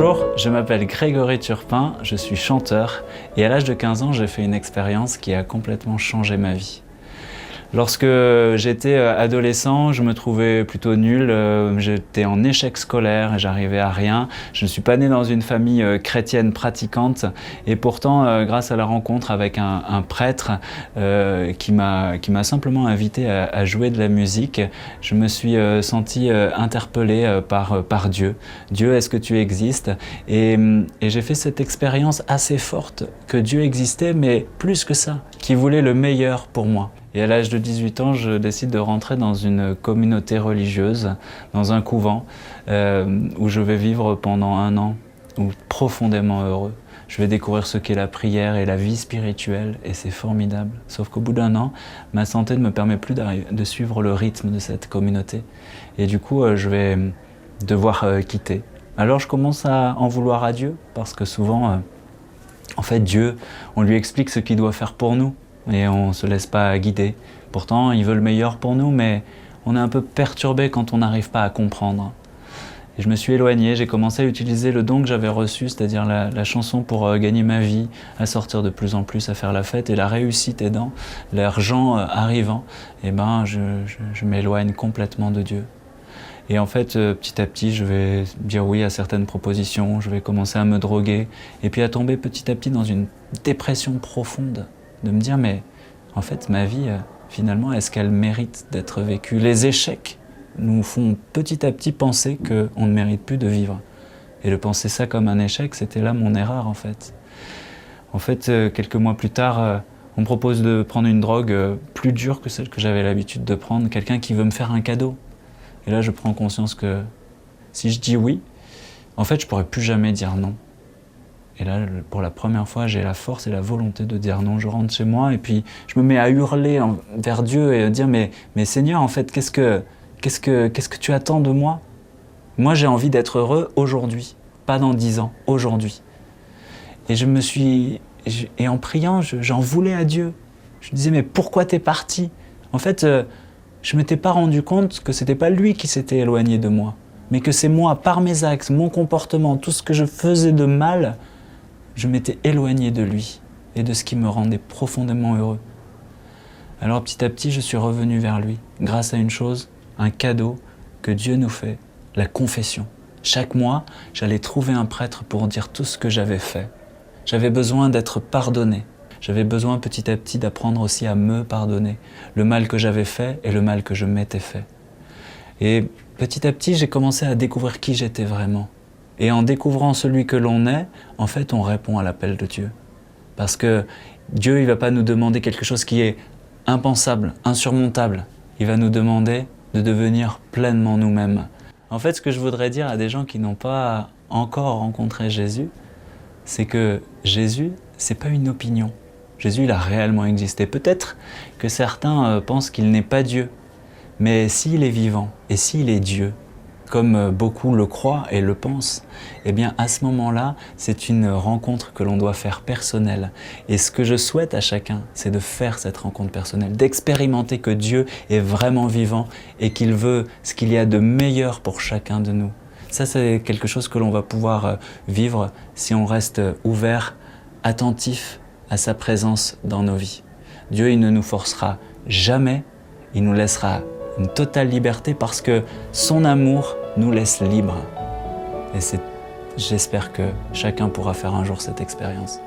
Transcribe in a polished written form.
Bonjour, je m'appelle Grégory Turpin, je suis chanteur et à l'âge de 15 ans, j'ai fait une expérience qui a complètement changé ma vie. Lorsque j'étais adolescent, je me trouvais plutôt nul, j'étais en échec scolaire et j'arrivais à rien. Je ne suis pas né dans une famille chrétienne pratiquante et pourtant, grâce à la rencontre avec un prêtre qui m'a simplement invité à jouer de la musique, je me suis senti interpellé par Dieu. Dieu, est-ce que tu existes? Et j'ai fait cette expérience assez forte que Dieu existait, mais plus que ça, qu'il voulait le meilleur pour moi. Et à l'âge de 18 ans, je décide de rentrer dans une communauté religieuse, dans un couvent, où je vais vivre pendant 1 an, profondément heureux. Je vais découvrir ce qu'est la prière et la vie spirituelle, et c'est formidable. Sauf qu'au bout d'1 an, ma santé ne me permet plus de suivre le rythme de cette communauté. Et du coup, je vais devoir quitter. Alors je commence à en vouloir à Dieu, parce que souvent, en fait, Dieu, on lui explique ce qu'il doit faire pour nous. Et on ne se laisse pas guider. Pourtant, il veut le meilleur pour nous, mais on est un peu perturbé quand on n'arrive pas à comprendre. Et je me suis éloigné, j'ai commencé à utiliser le don que j'avais reçu, c'est-à-dire la chanson pour gagner ma vie, à sortir de plus en plus, à faire la fête, et la réussite aidant, l'argent arrivant, et ben je m'éloigne complètement de Dieu. Et en fait, petit à petit, je vais dire oui à certaines propositions, je vais commencer à me droguer, et puis à tomber petit à petit dans une dépression profonde. De me dire, mais en fait, ma vie, finalement, est-ce qu'elle mérite d'être vécue? Les échecs nous font petit à petit penser qu'on ne mérite plus de vivre. Et de penser ça comme un échec, c'était là mon erreur, en fait. En fait, quelques mois plus tard, on me propose de prendre une drogue plus dure que celle que j'avais l'habitude de prendre, quelqu'un qui veut me faire un cadeau. Et là, je prends conscience que si je dis oui, en fait, je ne pourrai plus jamais dire non. Et là, pour la première fois, j'ai la force et la volonté de dire non. Je rentre chez moi et puis je me mets à hurler vers Dieu et à dire mais Seigneur, en fait, qu'est-ce que tu attends de moi? Moi, j'ai envie d'être heureux aujourd'hui, pas dans 10 ans, aujourd'hui. Et en priant, j'en voulais à Dieu. Je disais mais pourquoi t'es parti? En fait, je m'étais pas rendu compte que c'était pas lui qui s'était éloigné de moi, mais que c'est moi, par mes actes, mon comportement, tout ce que je faisais de mal, je m'étais éloigné de lui et de ce qui me rendait profondément heureux. Alors petit à petit, je suis revenu vers lui, grâce à une chose, un cadeau que Dieu nous fait, la confession. Chaque mois, j'allais trouver un prêtre pour dire tout ce que j'avais fait. J'avais besoin d'être pardonné. J'avais besoin petit à petit d'apprendre aussi à me pardonner, le mal que j'avais fait et le mal que je m'étais fait. Et petit à petit, j'ai commencé à découvrir qui j'étais vraiment. Et en découvrant celui que l'on est, en fait, on répond à l'appel de Dieu. Parce que Dieu, il ne va pas nous demander quelque chose qui est impensable, insurmontable. Il va nous demander de devenir pleinement nous-mêmes. En fait, ce que je voudrais dire à des gens qui n'ont pas encore rencontré Jésus, c'est que Jésus, ce n'est pas une opinion. Jésus, il a réellement existé. Peut-être que certains pensent qu'il n'est pas Dieu. Mais s'il est vivant et s'il est Dieu, comme beaucoup le croient et le pensent, eh bien à ce moment-là, c'est une rencontre que l'on doit faire personnelle. Et ce que je souhaite à chacun, c'est de faire cette rencontre personnelle, d'expérimenter que Dieu est vraiment vivant et qu'il veut ce qu'il y a de meilleur pour chacun de nous. Ça, c'est quelque chose que l'on va pouvoir vivre si on reste ouvert, attentif à sa présence dans nos vies. Dieu, il ne nous forcera jamais, il nous laissera une totale liberté parce que son amour nous laisse libres. Et j'espère que chacun pourra faire un jour cette expérience.